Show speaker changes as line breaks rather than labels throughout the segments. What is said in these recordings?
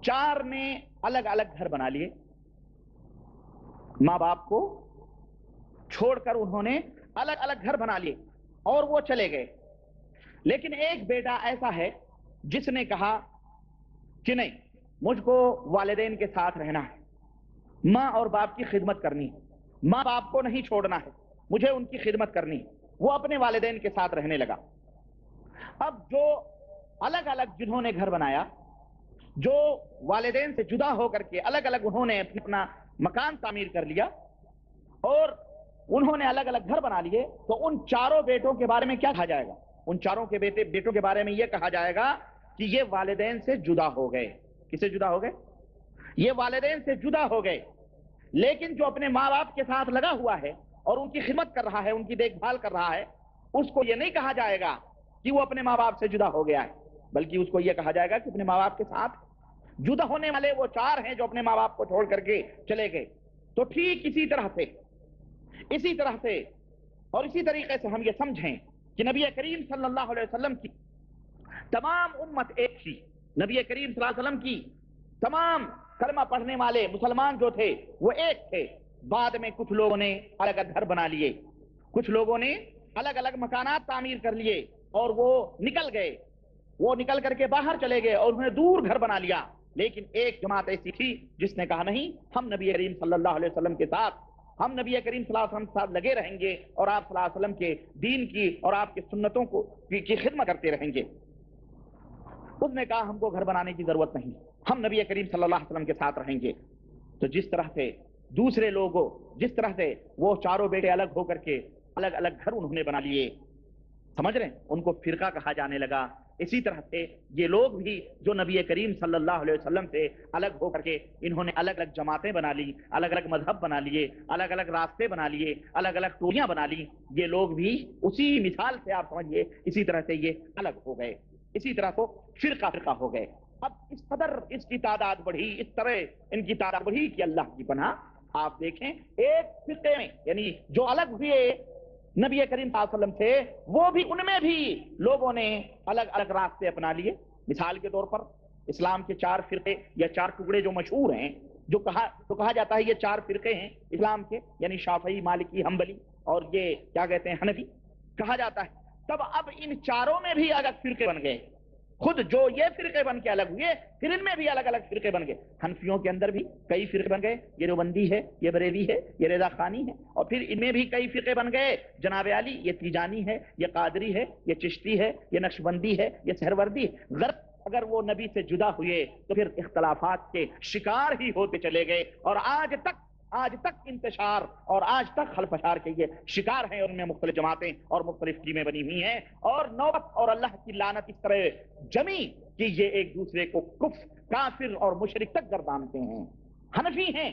4 ने अलग अलग घर बना लिए, माँ बाप को छोड़कर उन्होंने अलग अलग घर बना लिए और वो चले गए। लेकिन एक बेटा ऐसा है जिसने कहा कि नहीं, मुझको वालिदैन के साथ रहना है, माँ और बाप की खिदमत करनी है, माँ बाप को नहीं छोड़ना है, मुझे उनकी खिदमत करनी है। वो अपने वालिदैन के साथ रहने लगा। अब जो अलग अलग जिन्होंने घर बनाया, जो वालिदैन से जुदा होकर के अलग अलग उन्होंने अपना मकान तामीर कर लिया और उन्होंने अलग अलग घर बना लिए, तो उन चारों बेटों के बारे में क्या कहा जाएगा? उन चारों के बेटों के बारे में यह कहा जाएगा कि ये वालिदैन से जुदा हो गए। किससे जुदा हो गए? ये वालिदैन से जुदा हो गए। लेकिन जो अपने माँ बाप के साथ लगा हुआ है और उनकी खिदमत कर रहा है, उनकी देखभाल कर रहा है, उसको यह नहीं कहा जाएगा कि वो अपने माँ बाप से जुदा हो गया है, बल्कि उसको यह कहा जाएगा कि अपने माँ बाप के साथ जुदा होने वाले वो 4 हैं जो अपने माँ बाप को छोड़ करके चले गए। तो ठीक इसी तरह से और इसी तरीके से हम ये समझें कि नबी करीम सल्लल्लाहु अलैहि वसल्लम की तमाम उम्मत एक थी। नबी करीम सल्लल्लाहु अलैहि वसल्लम की तमाम कलमा पढ़ने वाले मुसलमान जो थे वो एक थे। बाद में कुछ लोगों ने अलग अलग घर बना लिए, कुछ लोगों ने अलग अलग मकानात तामीर कर लिए और वो निकल गए। वो निकल करके बाहर चले गए और उन्होंने दूर घर बना लिया। लेकिन एक जमात ऐसी थी जिसने कहा नहीं, हम नबी करीम सल्लल्लाहु अलैहि वसल्लम के साथ, हम नबी करीम सल्लल्लाहु अलैहि वसल्लम के साथ लगे रहेंगे और आप सल्लल्लाहु अलैहि वसल्लम के दीन की और आपके सुन्नतों की खिदमत करते रहेंगे। उसने कहा हमको घर बनाने की जरूरत नहीं, हम नबी करीम सल्लल्लाहु अलैहि वसल्लम के साथ रहेंगे। तो जिस तरह से दूसरे लोगों, जिस तरह से वो चारों बेटे अलग होकर के अलग अलग घर उन्होंने बना लिए, समझ रहे हैं, उनको फिरका कहा जाने लगा। इसी तरह से ये लोग भी जो नबी करीम सल्लल्लाहु अलैहि वसल्लम से अलग होकर के इन्होंने अलग अलग जमातें बना ली, अलग अलग मजहब बना लिए, अलग अलग रास्ते बना लिए, अलग अलग टोलियां बना ली, ये लोग भी उसी मिसाल से आप समझिए इसी तरह से ये अलग हो गए, इसी तरह को फिरका हो गए। अब इस कदर इसकी तादाद बढ़ी, इस तरह इनकी तादाद बढ़ी कि अल्लाह की पनाह आप देखें, एक फिरके में यानी जो अलग हुए नबी करीम सल्लल्लाहु अलैहि वसल्लम थे, वो भी उनमें भी लोगों ने अलग अलग रास्ते अपना लिए। मिसाल के तौर पर इस्लाम के 4 फिरके या 4 टुकड़े जो मशहूर हैं, जो कहा जाता है ये 4 फिरके हैं इस्लाम के, यानी शाफई, मालिकी, हम्बली और ये क्या कहते हैं हनफी कहा जाता है। तब अब इन चारों में भी अलग फिरके बन गए। खुद जो ये फिरके बन के अलग हुए, फिर इनमें भी अलग अलग फिरके बन गए। हनफियों के अंदर भी कई फिरके बन गए, ये देवबंदी है, ये बरेली है, ये रजा खानी है, और फिर इनमें भी कई फिरके बन गए। जनाब अली, ये तिजानी है, ये कादरी है, ये चिश्ती है, ये नक्शबंदी है, ये सहरवर्दी है। अगर वो नबी से जुदा हुए तो फिर इख्तलाफात के शिकार ही होते चले गए और आज तक इंतशार और आज तक खलफशार के ये शिकार हैं। उनमें मुख्तलिफ जमातें और मुख्तलिफ टीमें बनी हुई हैं और नौबत और अल्लाह की लानत इस तरह जमी कि ये एक दूसरे को कुफ्र, काफिर और मुशरिक तक गर्दानते हैं। हनफी हैं,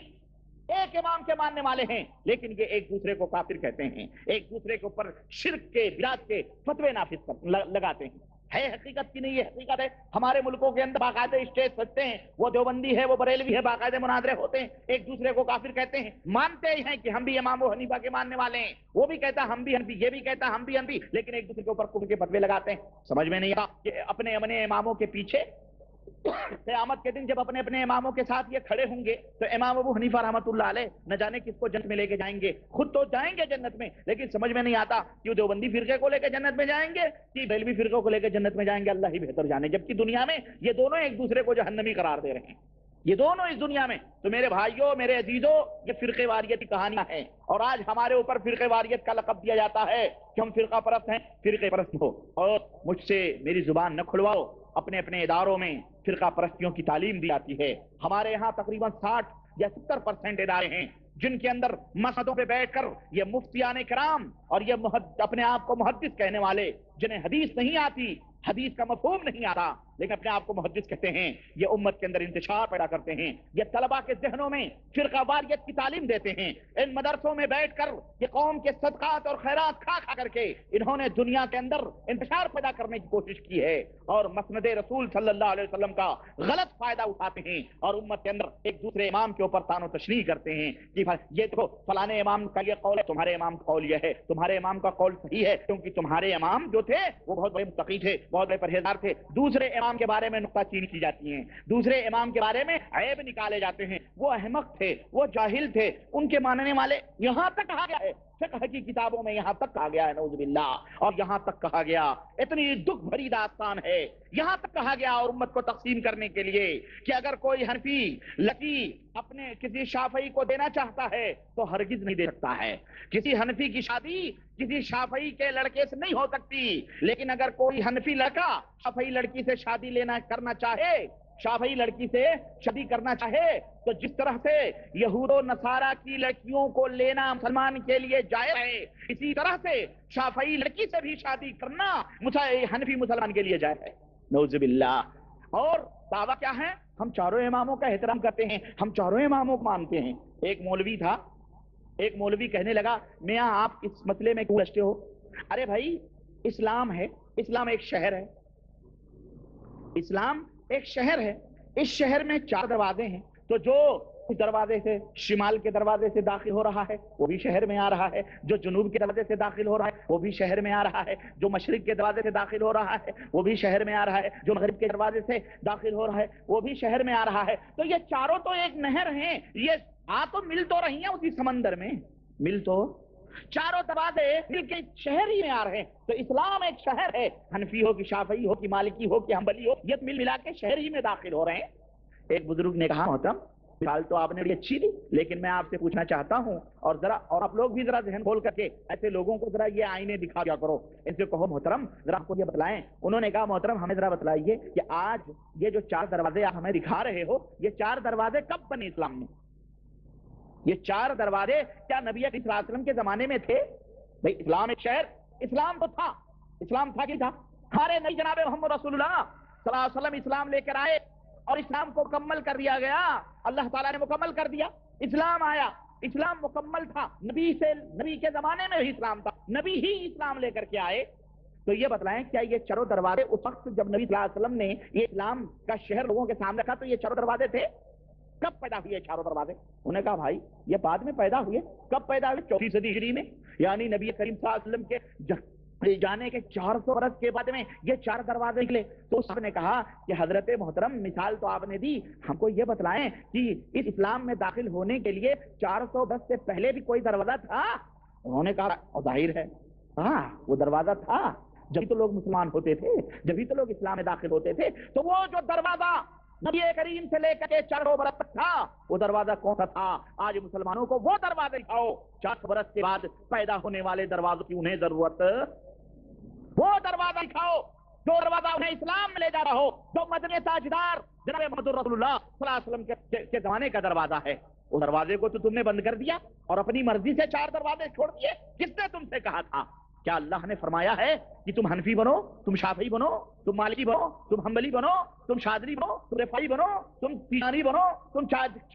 एक इमाम के मानने वाले हैं, लेकिन ये एक दूसरे को काफिर कहते हैं, एक दूसरे के ऊपर शिर्क के, बिदात के फतवे नाफिज लगाते हैं। है हकीकत की नहीं, है हकीकत है। हमारे मुल्कों के अंदर बाकायदे स्टेज सजते हैं, वो देवबंदी है, वो बरेलवी है, बाकायदे मुनाजरे होते हैं, एक दूसरे को काफिर कहते हैं। मानते हैं कि हम भी इमाम अबू हनीफा के मानने वाले हैं, वो भी कहता हम भी हनफी, ये भी कहता हम भी हनफी, लेकिन एक दूसरे के ऊपर कुफ्र के फतवे लगाते हैं। समझ में नहीं आता कि अपने इमामों के पीछे क़यामत के दिन जब अपने अपने इमामों के साथ ये खड़े होंगे तो इमाम अबू हनीफा रहमतुल्लाह अलैह न जाने किसको जन्नत में लेके जाएंगे। खुद तो जाएंगे जन्नत में, लेकिन समझ में नहीं आता कि वो देवबंदी फिरके को लेकर जन्नत में जाएंगे कि बेलवी फिरकों को लेकर जन्नत में जाएंगे, अल्लाह ही बेहतर जाने। जबकि दुनिया में ये दोनों एक दूसरे को जहन्नमी करार दे रहे हैं, ये दोनों इस दुनिया में। तो मेरे भाइयों, मेरे अजीजों, ये फिरके वारियत की कहानियां हैं और आज हमारे ऊपर फिरके वारियत का लक़ब दिया जाता है कि हम फिरका परस्त हैं। फिरके परस्त हो और मुझसे मेरी जुबान न खुलवाओ। अपने अपने इदारों में फिरका परस्तियों की तालीम दी जाती है। हमारे यहाँ तकरीबन 60 या 70% इदारे हैं जिनके अंदर मसजिदों पे बैठकर ये मुफ्तियाने किराम और ये अपने आप को मुहद्दिस कहने वाले, जिन्हें हदीस नहीं आती, हदीस का मफहूम नहीं आता, लेकिन अपने आप को मुहद्दिस कहते हैं, ये उम्मत के अंदर इंतशार पैदा करते हैं। ये तलबा के जहनों में फिरका वारियत की तालीम देते हैं। इन मदरसों में बैठकर ये कौम के सदकात और खैरात खा करके इन्होंने दुनिया के अंदर इंतशार पैदा करने की कोशिश की है और मसनद रसूल सल्लल्लाहु अलैहि वसल्लम का गलत फायदा उठाते हैं और उम्मत के अंदर एक दूसरे इमाम के ऊपर तानो तशरीह करते हैं कि ये देखो फलाने इमाम का ये कौल है, तुम्हारे इमाम का कौल ये है, तुम्हारे इमाम का कौल सही है, क्योंकि तुम्हारे इमाम जो थे वो बहुत बड़े मुत्तकी थे, बहुत बड़े परहेजगार थे। दूसरे امام کے بارے میں نکتہ چینی کی جاتی ہیں، دوسرے امام کے بارے میں عیب نکالے جاتے ہیں، وہ احمق تھے، وہ جاہل تھے، ان کے ماننے والے، یہاں تک کہا گیا ہے فقہ کی کتابوں میں، یہاں تک کہا گیا ہے نعوذ باللہ، اور یہاں تک کہا گیا، اتنی دکھ بھری داستان ہے، یہاں تک کہا گیا اور امت کو تقسیم کرنے کے لیے کہ اگر کوئی حنفی لکی اپنے کسی شافعی کو دینا چاہتا ہے تو ہرگز نہیں دے سکتا ہے، کسی حنفی کی شادی کسی شافعی کے لڑکے سے نہیں ہو سکتی، لیکن اگر کوئی حنفی لڑکا شافعی لڑکی سے شادی کرنا چاہے، شافعی لڑکی سے شادی کرنا چاہے، تو جس طرح سے یہود و نصارہ کی لڑکیوں کو لینا مسلمان کے لیے جائز ہے، اسی طرح سے شافعی لڑکی سے بھی شادی کرنا حنفی مسلمان کے لیے جائز ہے، نعوذ باللہ۔ اور دعویٰ کیا ہے؟ ہم چاروں اماموں کا احترام کرتے ہیں، ہم چاروں اماموں کو مانتے ہیں۔ ایک مولوی تھا، ایک مولوی کہنے لگا میاں آپ اس مسئلے میں کیوں رچتے ہو؟ ارے بھائی اسلام ہے، اسلام ایک شہر ہے، اسلام ایک شہر ہے، اس شہر میں 4 دروازے ہیں، تو جو اس دروازے سے شمال کے دروازے سے داخل ہو رہا ہے وہ بھی شہر میں آ رہا ہے، جو جنوب کے دروازے سے داخل ہو رہا ہے وہ بھی شہر میں آ رہا ہے، جو مشرق کے دروازے سے داخل ہو رہا ہے وہ بھی شہر میں آ رہا ہے، جو مغرب کے دروازے سے داخل ہو رہا ہے وہ بھی شہر میں آ رہا ہے، تو یہ چاروں تو ایک نہر ہیں، یہ تو مل تو رہی ہیں اسی سمندر میں، مل تو چاروں دروازے مل کے شہر ہی میں آ رہے ہیں، تو اسلام ایک شہر ہے، حنفی ہو کہ شافعی ہو کہ مالکی ہو کہ حنبلی ہو، یہ مل ملا کے شہر ہی میں داخل ہو رہے ہیں۔ ایک بزرگ نے کہا محترم مثال تو آپ نے بڑی اچھی دی، لیکن میں آپ سے پوچھنا چاہتا ہوں، اور آپ لوگ بھی ذرا ذہن کھول کر کے ایسے لوگوں کو ذرا یہ آئینے دکھا دیا کرو، ان سے کہو محترم ذرا آپ کو یہ بتلائیں۔ انہوں نے کہا محترم ہمیں ذرا بتلائیے کہ آج یہ جو 4 دروازے آپ ہمیں دکھا رہے ہو، یہ 4 دروازے کب بنے اسلام میں؟ یہ 4 دروازے کیا نبی صلی اللہ علیہ وسلم کے زمانے میں تھے؟ بھئی اسلام ایک شہر، اسلام تو تھا، اسلام تھا کہ تھا؟ ہمارے نبی جناب محمد رسول اللہ صلی اللہ علیہ وسلم اسلام لے کر آئے اور اسلام کو مکمل کر دیا گیا، اللہ تعالیٰ نے مکمل کر دیا، اسلام آیا، اسلام مکمل تھا، نبی کے زمانے میں بھی اسلام تھا، نبی ہی اسلام لے کر کے آئے، تو یہ بتلائیں کیا یہ چاروں دروازے اس وقت جب نبی صلی اللہ علیہ وسلم نے یہ اسلام کا شہر لوگوں کے سامنے رکھا تو یہ چاروں دروازے تھے؟ کب پیدا ہوئے 4 دروازے؟ انہوں نے کہا بھائی یہ بعد میں پیدا ہوئے، کب پیدا ہوئے؟ 4 صدی ہجری میں، یعنی نبی کریم صلی اللہ علیہ وسلم کے جانے کے 400 برس کے بعد میں یہ 4 دروازے نکلے، تو صاحب نے کہا کہ حضرت محترم مثال تو آپ نے دی، ہم کو یہ بتلائیں کہ اس اسلام میں داخل ہونے کے لیے 400 برس سے پہلے بھی کوئی دروازہ تھا؟ انہوں نے کہا ظاہر ہے ہاں وہ دروازہ تھا، جبھی تو لوگ مسلمان ہوتے تھے، جبھی تو لوگ اسلام میں داخل ہوتے تھے، تو وہ جو دروازہ نبی کریم سے لے کر کے 400 برس تک تھا وہ دروازہ کون سا تھا؟ آج مسلمانوں کو وہ دروازے دکھاؤ، 400 برس کے بعد پیدا ہونے والے دروازوں کی انہیں ضرورت، وہ دروازہ دکھاؤ جو دروازہ انہیں اسلام میں لے جا رہا ہو، جو مدنی تاجدار جناب محمد رسول اللہ صلی اللہ علیہ وسلم کے زمانے کا دروازہ ہے، اس دروازے کو تو تم نے بند کر دیا اور اپنی مرضی سے 4 دروازے چھوڑ دیے، کس نے تم سے کہا تھا؟ کیا اللہ نے فرمایا ہے کہ تم حنفی بنو، تم شافعی بنو، تم مالکی بنو، تم حنبلی بنو، تم شاذلی بنو، تم رفاعی بنو، تم تیجانی بنو، تم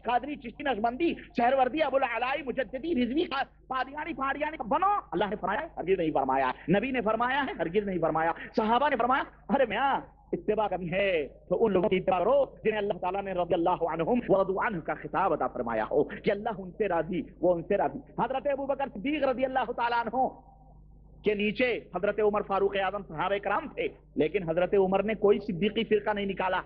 قادری چشتی نقشبندی سہروردی ابو العلائی مجددی رضوی قادیانی بنو؟ اللہ نے فرمایا ہرگز نہیں فرمایا، نبی نے فرمایا ہے ہرگز نہیں فرمایا، صحابہ نے فرمایا ارے میاں اتباع کمی ہے تو ان لوگوں کی اتباع کرو جنہیں اللہ تعالیٰ نے رضی اللہ عنہم ورضوا عنہ کا خطاب عطا فرمایا ہو کہ اللہ ان سے راضی وہ ان سے راضی۔ حضرت ابوبکر صدیق رضی اللہ تعالیٰ عنہ کے نیچے حضرت عمر فاروق اعظم صحابہ کرام تھے، لیکن حضرت عمر نے کوئی صدیقی فرقہ نہیں نکالا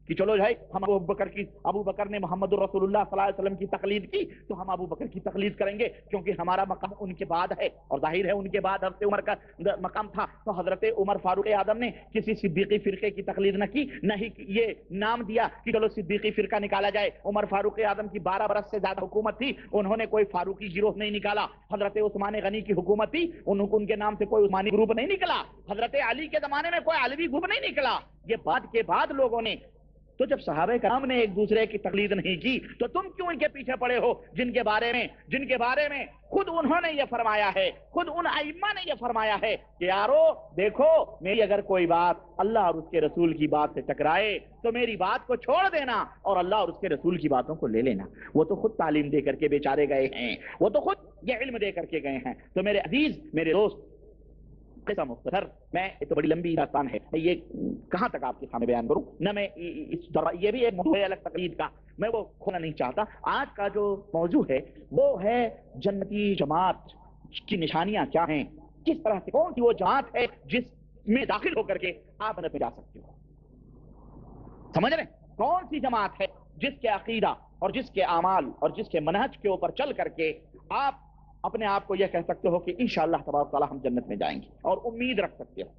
کہ چلو بھائی ہم ابو بکر نے محمد الرسول اللہ صلی اللہ علیہ وسلم کی تقلید کی تو ہم ابو بکر کی تقلید کریں گے کیونکہ ہمارا مقام ان کے بعد ہے، اور ظاہر ہے ان کے بعد حضرت عمر کا مقام تھا، تو حضرت عمر فاروق اعظم نے کسی صدیقی فرقے کی تقلید نہ کی، نہ ہی یہ نام دیا کہ چلو صدیقی فرقہ نکالا جائے۔ عمر فاروق اعظم کی 12 برس سے زیادہ حکومت تھی، انہوں نے کوئی فاروقی گروہ نہیں نکالا۔ حضرت عثمان غنی کی حکومت تھی، ان کے نام سے کوئی عثمانی گروپ نہیں نکلا۔ حضرت علی کے زمانے میں کوئی علوی گروپ نہیں نکلا، یہ بعد کے بعد لوگوں نے۔ تو جب صحابہ کرام نے ایک دوسرے کی تقلید نہیں کی تو تم کیوں ان کے پیچھے پڑے ہو جن کے بارے میں خود انہوں نے یہ فرمایا ہے، خود ان ائمہ نے یہ فرمایا ہے کہ یارو دیکھو میری اگر کوئی بات اللہ اور اس کے رسول کی بات سے ٹکرائے تو میری بات کو چھوڑ دینا اور اللہ اور اس کے رسول کی باتوں کو لے لینا۔ وہ تو خود تعلیم دے کر کے بیچارے گئے ہیں، وہ تو خود یہ علم دے کر کے گئے ہیں۔ تو میرے عزیز میرے دوست قصہ مختصر، میں یہ تو بڑی لمبی داستان ہے، میں یہ کہاں تک آپ کے سامنے بیان کروں، نہ میں یہ بھی ایک موضوع ہے الگ تقلید کا، میں وہ کھولنا نہیں چاہتا۔ آج کا جو موضوع ہے وہ ہے جنتی جماعت کی نشانیاں کیا ہیں، کس طرح سے کون سی وہ جماعت ہے جس میں داخل ہو کر کے آپ جنت میں جا سکتے ہو۔ समझ रहे? कौन सी जमात है जिसके अकीदा और जिसके आमाल और जिसके मनहज के ऊपर चल करके आप अपने आप को यह कह सकते हो कि इंशाअल्लाह तबारक तआला हम जन्नत में जाएंगे और उम्मीद रख सकते हो।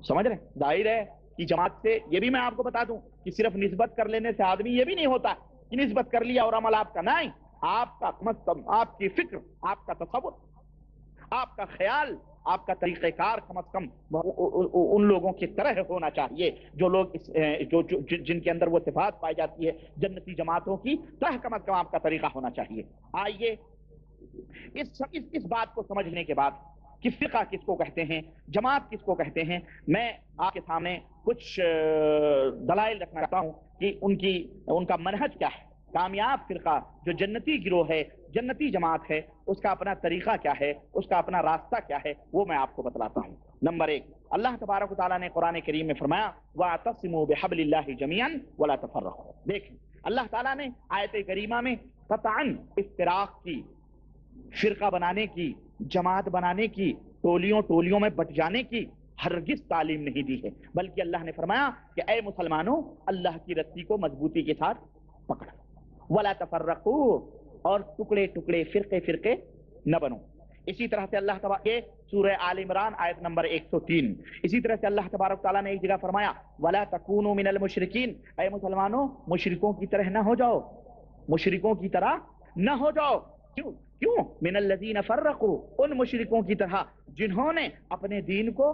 समझ रहे? जाहिर है कि जमात से ये भी मैं आपको बता दूं कि सिर्फ निस्बत कर लेने से आदमी ये भी नहीं होता कि निस्बत कर लिया और अमल आपका नहीं। आपका कम से कम आपकी फिक्र, आपका तसव्वुर, आपका ख्याल, आपका तरीक़ेकार कम से कम उन लोगों की तरह होना चाहिए जो लोग जिनके अंदर वो सिफात पाई जाती है जन्नती जमातों की तरह कम से कम आपका तरीका होना चाहिए। आइए इस बात को समझने के बाद कि फ़िक़्ह किसको कहते हैं, जमात किसको कहते हैं, मैं आपके सामने कुछ दलाइल रखना चाहता हूँ कि उनका मनहज क्या है। कामयाब फ़िरका जो जन्नती गिरोह है, जन्नती जमात है, उसका अपना तरीका क्या है, उसका अपना रास्ता क्या है, वो मैं आपको बतलाता हूँ। नंबर 1, अल्लाह तबारक व तआला ने कुरान करीम में फरमाया वअतसिमू बिहब्लिल्लाहि जमीअन वला तफर्रकू। देखें अल्लाह ताला ने आयत करीमा में कतअन इफ्तिराक की, फिरका बनाने की, जमात बनाने की, टोलियों में बट जाने की हरगिज तालीम नहीं दी है, बल्कि अल्लाह ने फरमाया कि ऐ मुसलमानों अल्लाह की रस्सी को मजबूती के साथ पकड़ो, वला तफर्रकू, और टुकड़े टुकड़े फिरके न बनो। इसी तरह से अल्लाह तबारक के सूरह आल इमरान आयत नंबर 103, इसी तरह से अल्लाह तबारक तआला ने एक जगह फरमाया वला तकूनू मिनल मुशरिकीन, ऐ मुसलमानों मुशरिकों की तरह न हो जाओ, मुशरिकों की तरह न हो जाओ। क्यों? मिनल लज़ीना फर्रकू, उन मुशरिकों की तरह जिन्होंने अपने दीन को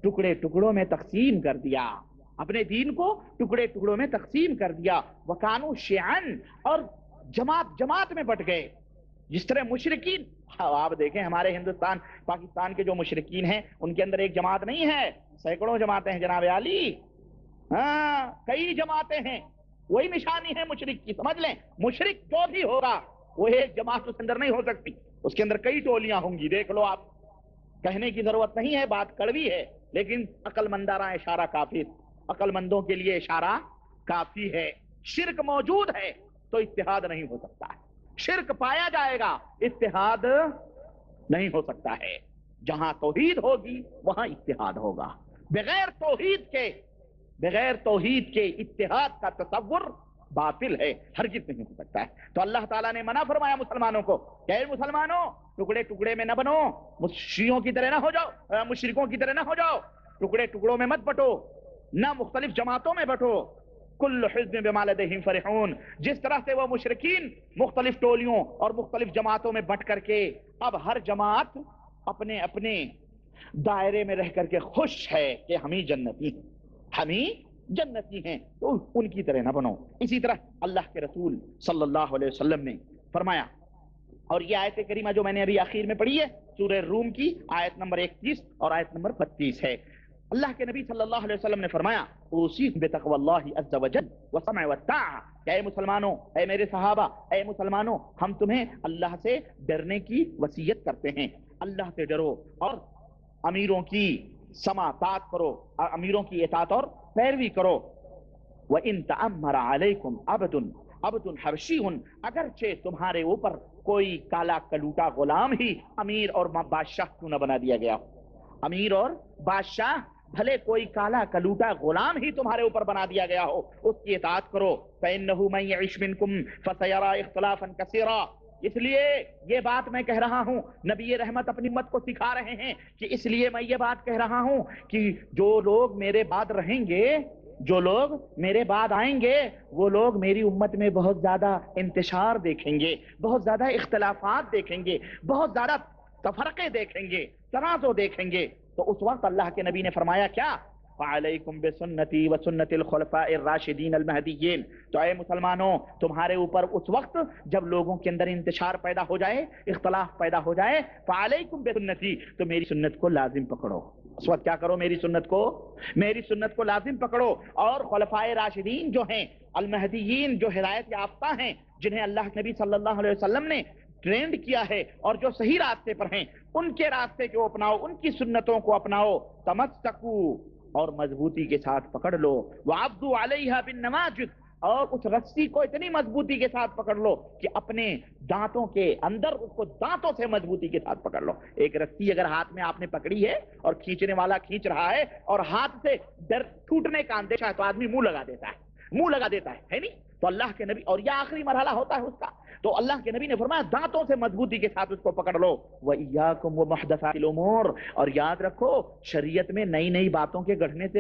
टुकड़े टुकड़ों में तकसीम कर दिया, अपने दीन को टुकड़े टुकड़ों में तकसीम कर दिया। वकानू शिअन, और जमात में बट गए। जिस तरह मुशरिकीन, आप देखें हमारे हिंदुस्तान पाकिस्तान के जो मुशरिकीन हैं उनके अंदर एक जमात नहीं है, सैकड़ों जमातें हैं जनाब आली। हाँ, कई जमातें हैं। वही निशानी है मुशरिक की। समझ लें, मुशरिक जो भी होगा वो एक जमात उसके अंदर नहीं हो सकती, उसके अंदर कई टोलियां होंगी। देख लो आप, कहने की जरूरत नहीं है, बात कड़वी है, लेकिन अक्लमंदारा इशारा काफी, अक्लमंदों के लिए इशारा काफी है। शिर्क मौजूद है तो इत्तिहाद नहीं हो सकता है, शिर्क पाया जाएगा, इत्तिहाद नहीं हो सकता है। जहां तौहीद होगी वहां इत्तिहाद होगा। बगैर तौहीद के इत्तिहाद का तसव्वुर बातिल है, हरगिज़ नहीं हो सकता है। तो अल्लाह ताला ने मना फरमाया मुसलमानों को, क्या मुसलमानों टुकड़े टुकड़े में न बनो, शियों की तरह न हो जाओ, मुशरिकों की तरह न हो जाओ, टुकड़े टुकड़ों में मत बटो, न मुख्तलिफ जमातों में बटो। कुल्लु हिज़्बिन बिमा लदैहिम फरिहून, जिस तरह से वो मुशरिकीन मुख्तलिफ टोलियों और मुख्तलिफ जमातों में बट करके अब हर जमात अपने अपने दायरे में रह करके खुश है कि हम ही जन्नती हैं, तो उनकी तरह ना बनो। इसी तरह अल्लाह के रसूल सल्लल्लाहु अलैहि वसल्लम ने फरमाया, और ये आयत करीमा जो मैंने अभी आखिर में पढ़ी है सूरह रूम की आयत नंबर 31 और आयत नंबर 32 है। अल्लाह के नबी सल्लल्लाहु अलैहि वसल्लम ने फरमाया उसीकुम बितक़वल्लाहि अज़्ज़ व जल व समअ व ताअ, ऐ मुसलमानों, ऐ मेरे सहाबा, ऐ मुसलमानों, हम तुम्हें अल्लाह से डरने की वसीयत करते हैं। अल्लाह से डरो और अमीरों की समातात करो, अमीरों की इताअत और पैरवी करो। व इन तअम्मर अलैकुम अब्दुन हबशीयुन, अगरचे तुम्हारे ऊपर कोई काला कलूटा गुलाम ही अमीर और बादशाह क्यों न बना दिया गया हो, अमीर और बादशाह भले कोई काला कलूटा गुलाम ही तुम्हारे ऊपर बना दिया गया हो, उसकी इताअत करो। फइन्नहु मन यइश मिनकुम फसयरा इख्तिलाफन कसीरा, इसलिए ये बात मैं कह रहा हूं, नबी रहमत अपनी उम्मत को सिखा रहे हैं कि इसलिए मैं ये बात कह रहा हूं कि जो लोग मेरे बाद रहेंगे, जो लोग मेरे बाद आएंगे, वो लोग मेरी उम्मत में बहुत ज्यादा इंतशार देखेंगे, बहुत ज्यादा इख्तिलाफात देखेंगे, बहुत ज्यादा तफरके देखेंगे, तनाज़ो देखेंगे। तो उस वक्त अल्लाह के नबी ने फरमाया क्या, फ़अलैकुम बिसुन्नती व सुन्नतिल खुलफ़ाइर राशिदीन अल महदीय्यीन, तो ऐ मुसलमानों तुम्हारे ऊपर उस वक्त जब लोगों के अंदर इंतशार पैदा हो जाए, इख्तिलाफ पैदा हो जाए, फ़अलैकुम बिसुन्नती, तो मेरी सुन्नत को लाजिम पकड़ो। उस वक्त क्या करो, मेरी सुन्नत को लाजिम पकड़ो। और खुलफ़ाए राशिदीन जो हैं, अल महदीय्यीन, जो हिदायत याफ्ता हैं, जिन्हें अल्लाह के नबी सल्लल्लाहु अलैहि वसल्लम ने ट्रेंड किया है और जो सही रास्ते पर हैं, उनके रास्ते को अपनाओ, उनकी सुन्नतों को अपनाओ। तमस्सकू, और मजबूती के साथ पकड़ लो। वअब्दू अलैहा बिन्नवाजिद, और उस रस्सी को इतनी मजबूती के साथ पकड़ लो कि अपने दांतों के अंदर उसको दांतों से मजबूती के साथ पकड़ लो। एक रस्सी अगर हाथ में आपने पकड़ी है और खींचने वाला खींच रहा है और हाथ से डर टूटने का अंदेशा है तो आदमी मुंह लगा देता है, منہ لگا دیتا ہے نہیں؟ تو اللہ کے نبی، اور یہ آخری مرحلہ ہوتا ہے اس کا، تو اللہ کے نبی نے فرمایا دانتوں سے مضبوطی کے ساتھ اس کو پکڑ لو. وَإِيَّاكُمْ وَمُحْدَثَاتِ الْأُمُورِ، اور یاد رکھو شریعت میں نئی نئی باتوں کے گڑھنے سے